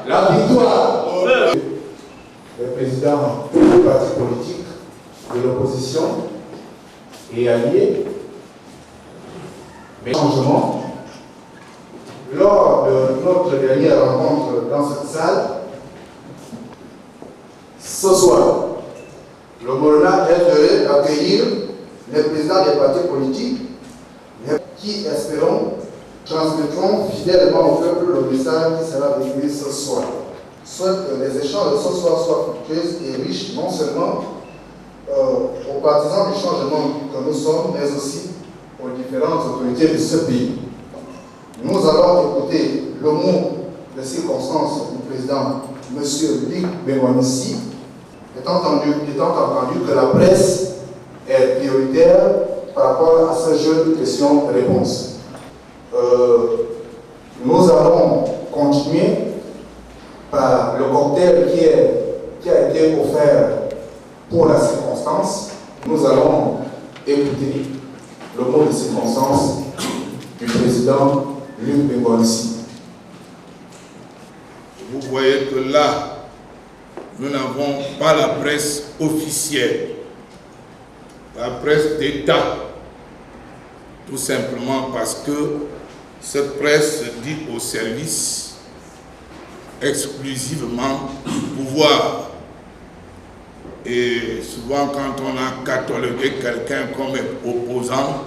La victoire. Le président du parti politique de l'opposition et allié, mais changement. Lors de notre dernière rencontre dans cette salle, ce soir, le Morena est heureux d'accueillir les présidents des partis politiques qui, espérons, transmettront fidèlement au peuple le message qui sera véhiculé ce soir. Souhaite que les échanges de ce soir soient fructueux et riches, non seulement aux partisans du changement que nous sommes, mais aussi aux différentes autorités de ce pays. Nous allons écouter le mot de circonstance du président, M. Luc Benouanissi, étant entendu que la presse est prioritaire par rapport à ce jeu de questions-réponses. Nous allons continuer par le cocktail qui a été offert pour la circonstance. Nous allons écouter le mot de circonstance du président Luc Benouanissi. Vous voyez que là, nous n'avons pas la presse officielle, la presse d'État, tout simplement parce que cette presse se dit au service exclusivement du pouvoir. Et souvent, quand on a catalogué quelqu'un comme opposant,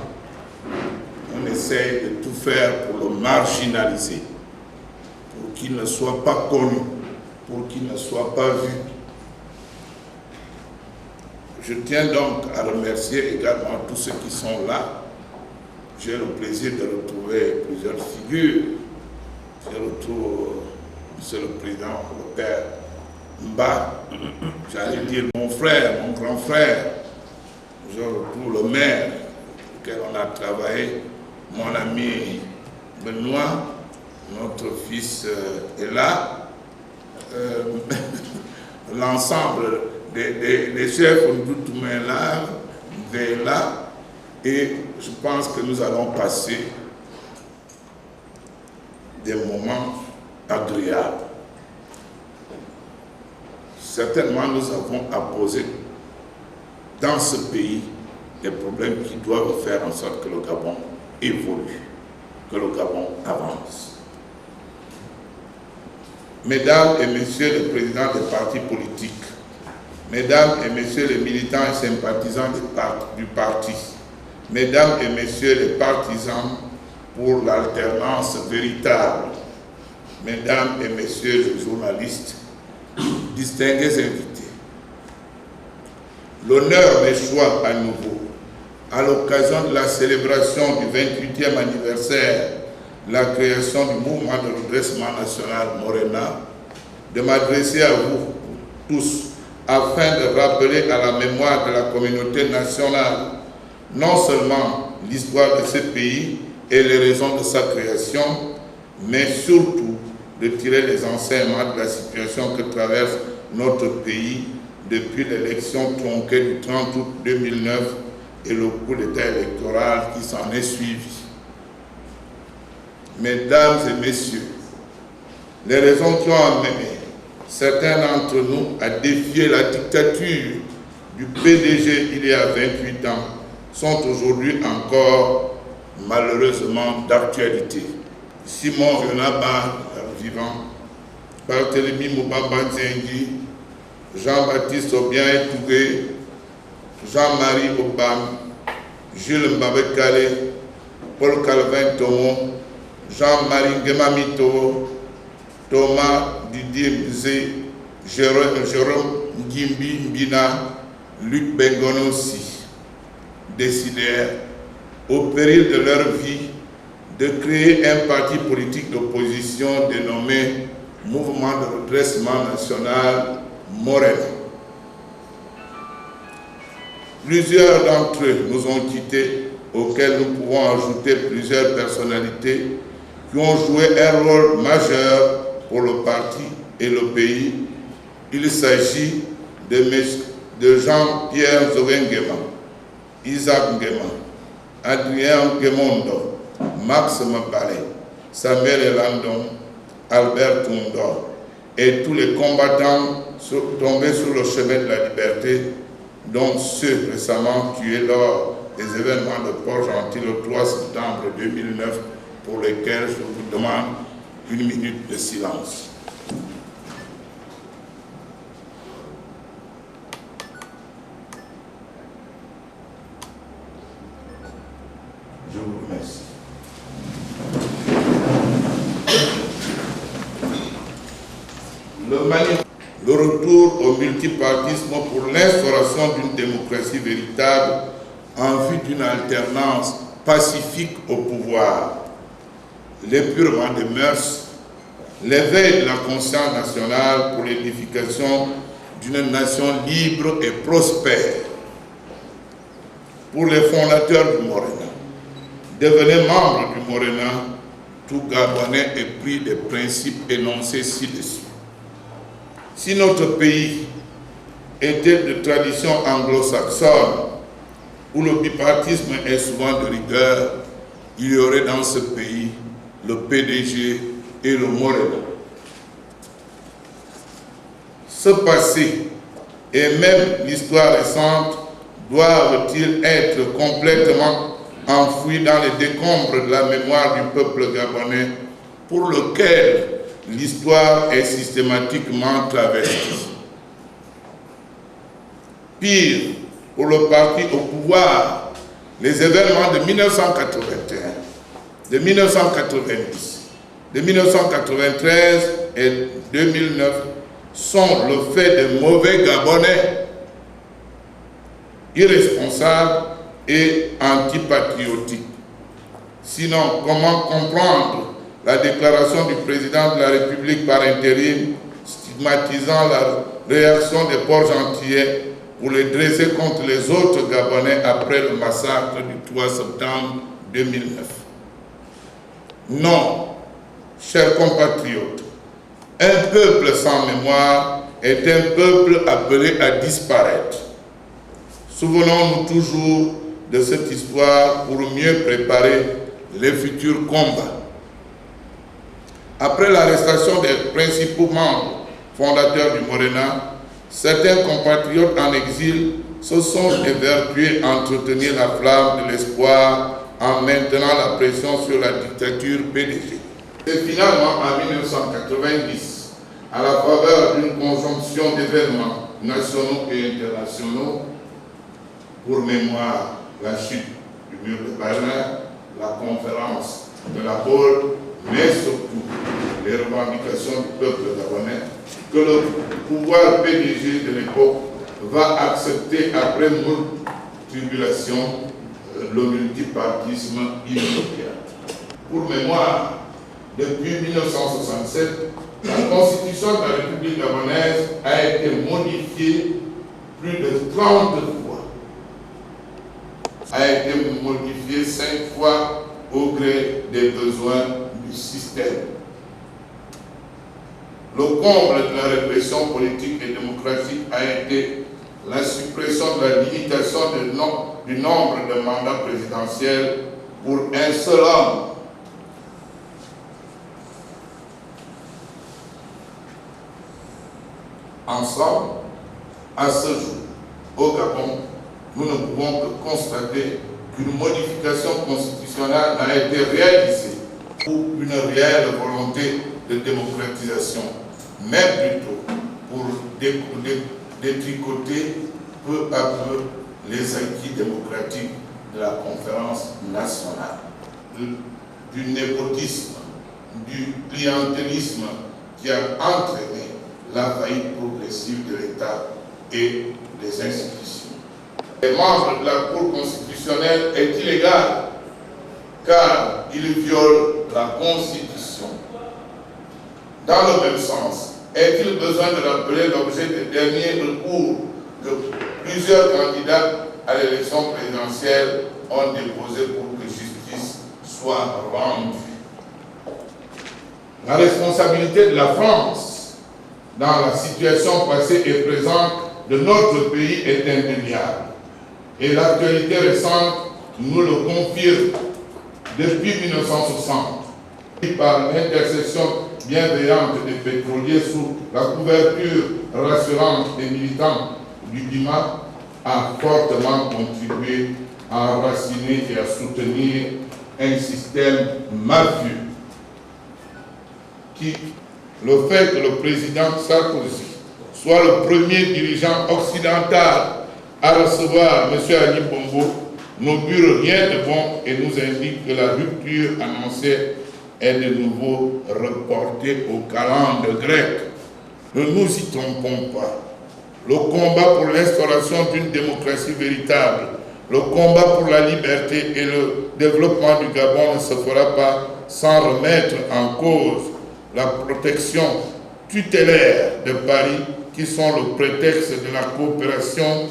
on essaie de tout faire pour le marginaliser, pour qu'il ne soit pas connu, pour qu'il ne soit pas vu. Je tiens donc à remercier également tous ceux qui sont là. J'ai le plaisir de retrouver plusieurs figures. Je retrouve M. le Président, le Père Mba, j'allais dire mon frère, mon grand frère. Je retrouve le maire, auquel on a travaillé, mon ami Benoît, notre fils est là. L'ensemble des chefs Ndoutoumela est là. Et je pense que nous allons passer des moments agréables. Certainement, nous avons à poser dans ce pays des problèmes qui doivent faire en sorte que le Gabon évolue, que le Gabon avance. Mesdames et messieurs les présidents des partis politiques, mesdames et messieurs les militants et sympathisants du parti, mesdames et messieurs les partisans pour l'alternance véritable, mesdames et messieurs les journalistes, distingués invités, l'honneur m'échoit à nouveau, à l'occasion de la célébration du 28e anniversaire de la création du mouvement de redressement national Morena, de m'adresser à vous tous afin de rappeler à la mémoire de la communauté nationale non seulement l'histoire de ce pays et les raisons de sa création, mais surtout de tirer les enseignements de la situation que traverse notre pays depuis l'élection tronquée du 30 août 2009 et le coup d'État électoral qui s'en est suivi. Mesdames et messieurs, les raisons qui ont amené certains d'entre nous à défier la dictature du PDG il y a 28 ans sont aujourd'hui encore malheureusement d'actualité. Simon Yonaba, vivant, Barthélemy Moubamba Nzengi, Jean-Baptiste Obien Touré, Jean-Marie Obam, Jules Mbabekale, Paul Calvin Tomo, Jean-Marie Ngemamito, Thomas Didier Mzé, Jérôme Ngimbi Mbina, Luc Bengonossi, décidèrent, au péril de leur vie, de créer un parti politique d'opposition dénommé Mouvement de redressement national Morena. Plusieurs d'entre eux nous ont quittés, auxquels nous pouvons ajouter plusieurs personnalités qui ont joué un rôle majeur pour le parti et le pays. Il s'agit de Jean-Pierre Zoguengema, Isaac Ngema, Adrien Ngemondo, Max Mabale, Samuel Elandon, Albert Toundor et tous les combattants tombés sur le chemin de la liberté, dont ceux récemment tués lors des événements de Port-Gentil le 3 septembre 2009, pour lesquels je vous demande une minute de silence. Je vous remercie. Le retour au multipartisme pour l'instauration d'une démocratie véritable en vue d'une alternance pacifique au pouvoir, l'épurement des mœurs, l'éveil de la conscience nationale pour l'édification d'une nation libre et prospère. Pour les fondateurs du Morena, devenez membre du Morena, tout Gabonais est pris des principes énoncés ci-dessus. Si notre pays était de tradition anglo-saxonne, où le bipartisme est souvent de rigueur, il y aurait dans ce pays le PDG et le Morena. Ce passé et même l'histoire récente doivent-ils être complètement enfouis dans les décombres de la mémoire du peuple gabonais pour lequel l'histoire est systématiquement travestie? Pire, pour le parti au pouvoir, les événements de 1981, de 1990, de 1993 et 2009 sont le fait de mauvais Gabonais, irresponsables et antipatriotiques. Sinon, comment comprendre la déclaration du président de la République par intérim stigmatisant la réaction des Port-Gentillais pour les dresser contre les autres Gabonais après le massacre du 3 septembre 2009? Non, chers compatriotes, un peuple sans mémoire est un peuple appelé à disparaître. Souvenons-nous toujours de cette histoire pour mieux préparer les futurs combats. Après l'arrestation des principaux membres fondateurs du Morena, certains compatriotes en exil se sont évertués à entretenir la flamme de l'espoir en maintenant la pression sur la dictature PDG. Et finalement, en 1990, à la faveur d'une conjonction d'événements nationaux et internationaux, pour mémoire, la chute du mur de Berlin, la conférence de la Baule, mais surtout les revendications du peuple gabonais, que le pouvoir PDG de l'époque va accepter après moult tribulations le multipartisme immédiat. Pour mémoire, depuis 1967, la Constitution de la République gabonaise a été été modifié plus de 30 fois. A été modifié 5 fois au gré des besoins du système. Le comble de la répression politique et démocratique a été la suppression de la limitation du nombre de mandats présidentiels pour un seul homme. Ensemble, à ce jour, au Gabon, nous ne pouvons que constater qu'une modification constitutionnelle n'a été réalisée pour une réelle volonté de démocratisation, mais plutôt pour détricoter peu à peu les acquis démocratiques de la conférence nationale. Du népotisme, du clientélisme qui a entraîné la faillite progressive de l'État et des institutions. Les membres de la Cour constitutionnelle est illégal car il viole la Constitution. Dans le même sens, est-il besoin de rappeler l'objet des derniers recours que plusieurs candidats à l'élection présidentielle ont déposé pour que justice soit rendue? La responsabilité de la France dans la situation passée et présente de notre pays est indéniable. Et l'actualité récente nous le confirme. Depuis 1960, par l'intercession bienveillante des pétroliers sous la couverture rassurante des militants du climat, a fortement contribué à enraciner et à soutenir un système mafieux qui, le fait que le président Sarkozy soit le premier dirigeant occidental à recevoir M. Ali Bongo, n'augure rien de bon et nous indique que la rupture annoncée est de nouveau reportée au calendrier grec. Ne nous y trompons pas. Le combat pour l'instauration d'une démocratie véritable, le combat pour la liberté et le développement du Gabon ne se fera pas sans remettre en cause la protection tutélaire de Paris qui sont le prétexte de la coopération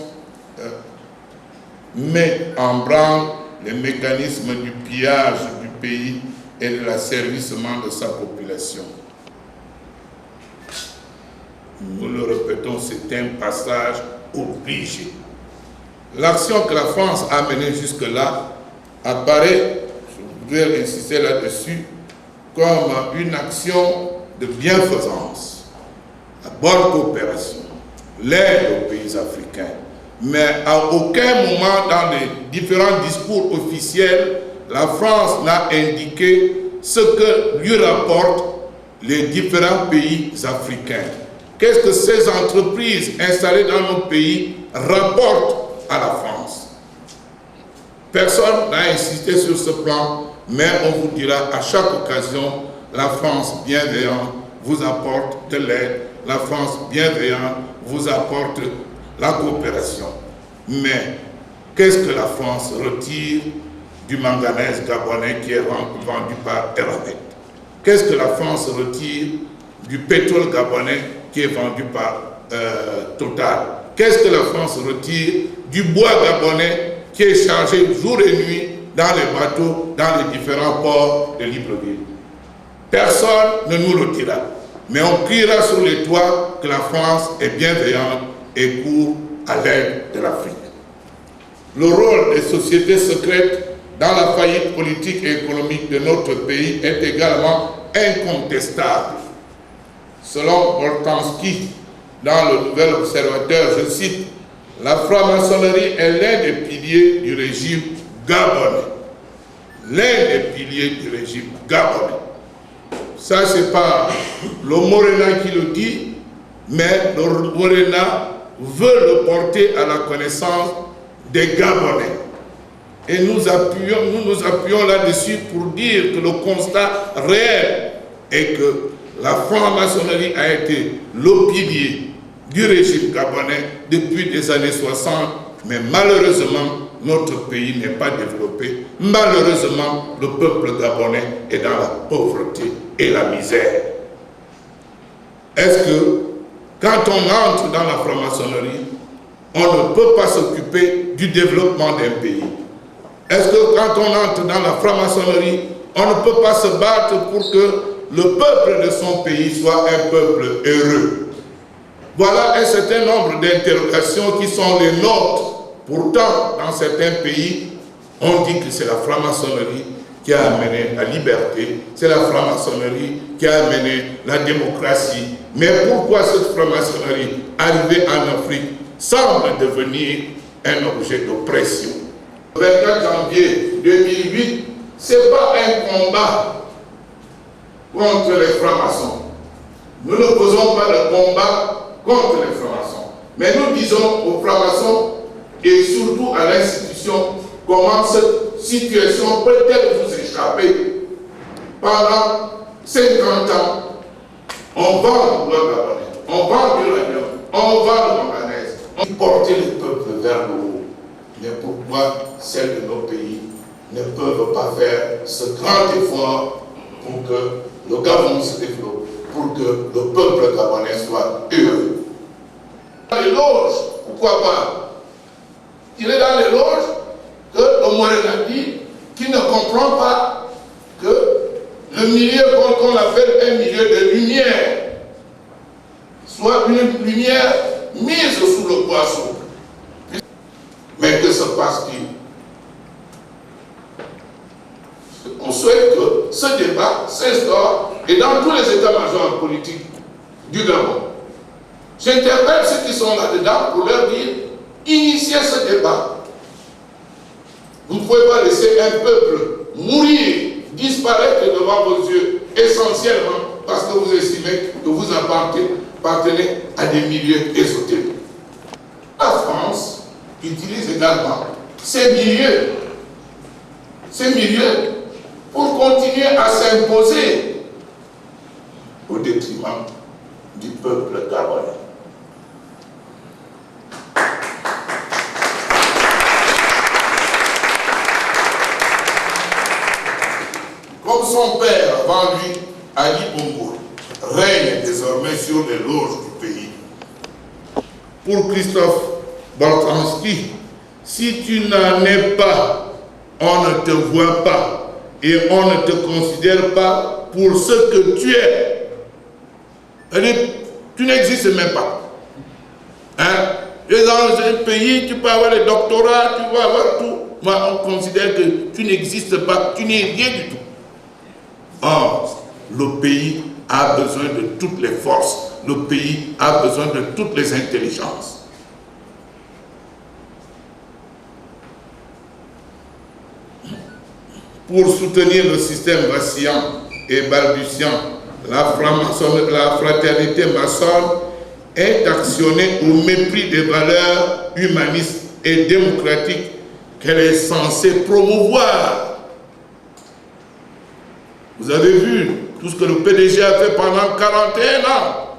met en branle les mécanismes du pillage du pays et de l'asservissement de sa population. Nous le répétons, c'est un passage obligé. L'action que la France a menée jusque-là apparaît, je voudrais insister là-dessus, comme une action de bienfaisance, la bonne coopération, l'aide aux pays africains. Mais à aucun moment dans les différents discours officiels, la France n'a indiqué ce que lui rapportent les différents pays africains. Qu'est-ce que ces entreprises installées dans nos pays rapportent à la France? Personne n'a insisté sur ce plan, mais on vous dira à chaque occasion, la France bienveillante vous apporte de l'aide, la France bienveillante vous apporte la coopération. Mais qu'est-ce que la France retire du manganèse gabonais qui est vendu par Eramet? Qu'est-ce que la France retire du pétrole gabonais qui est vendu par Total? Qu'est-ce que la France retire du bois gabonais qui est chargé jour et nuit dans les bateaux, dans les différents ports de Libreville? Personne ne nous le dira. Mais on criera sur les toits que la France est bienveillante et court à l'aide de l'Afrique. Le rôle des sociétés secrètes dans la faillite politique et économique de notre pays est également incontestable. Selon Boltanski, dans le Nouvel Observateur, je cite, « La franc-maçonnerie est l'un des piliers du régime gabonais. » L'un des piliers du régime gabonais. Ça, c'est pas le Morena qui le dit, mais le Morena veut le porter à la connaissance des Gabonais. Et nous nous appuyons là-dessus pour dire que le constat réel est que la franc-maçonnerie a été le pilier du régime gabonais depuis les années 60, mais malheureusement, notre pays n'est pas développé. Malheureusement, le peuple gabonais est dans la pauvreté et la misère. Est-ce que quand on entre dans la franc-maçonnerie, on ne peut pas s'occuper du développement d'un pays? Est-ce que quand on entre dans la franc-maçonnerie, on ne peut pas se battre pour que le peuple de son pays soit un peuple heureux? Voilà un certain nombre d'interrogations qui sont les nôtres. Pourtant, dans certains pays, on dit que c'est la franc-maçonnerie qui a amené la liberté, c'est la franc-maçonnerie qui a amené la démocratie. Mais pourquoi cette franc-maçonnerie, arrivée en Afrique, semble devenir un objet d'oppression? Le 24 janvier 2008, ce n'est pas un combat contre les francs-maçons. Nous ne faisons pas de combat contre les francs-maçons. Mais nous disons aux francs-maçons et surtout à l'institution comment cette situation peut-elle vous échapper. Pendant 50 ans, on vend le gabonais, on vend l'uranium, on vend le manganèse, on porte le peuple vers le haut. Mais pourquoi celles de nos pays ne peuvent pas faire ce grand effort pour que le Gabon se développe, pour que le peuple gabonais soit heureux? Dans les loges, pourquoi pas? Il est dans les loges que le Morenadi, qui ne comprend pas que le milieu qu'on appelle un milieu de lumière soit une lumière mise sous le poisson. Mais que se passe-t-il? On souhaite que ce débat s'instaure et dans tous les états-majors politiques du Gabon. J'interpelle ceux qui sont là-dedans pour leur dire: initiez ce débat. Vous ne pouvez pas laisser un peuple mourir, disparaître devant vos yeux, essentiellement parce que vous estimez que vous appartenez à des milieux ésotériques. La France utilise également ces milieux pour continuer à s'imposer au détriment du peuple gabonais. Comme son père avant lui, Ali Bongo, règne désormais sur les loges du pays. Pour Christophe Boltanski, si tu n'en es pas, on ne te voit pas et on ne te considère pas pour ce que tu es. Tu n'existes même pas. Hein? Et dans un pays, tu peux avoir des doctorats, tu peux avoir tout. Moi, on considère que tu n'existes pas, tu n'es rien du tout. Or, le pays a besoin de toutes les forces, le pays a besoin de toutes les intelligences. Pour soutenir le système vacillant et balbutiant, la fraternité maçonne est actionnée au mépris des valeurs humanistes et démocratiques qu'elle est censée promouvoir. Vous avez vu tout ce que le PDG a fait pendant 41 ans.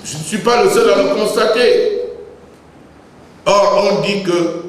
Je ne suis pas le seul à le constater. Or, on dit que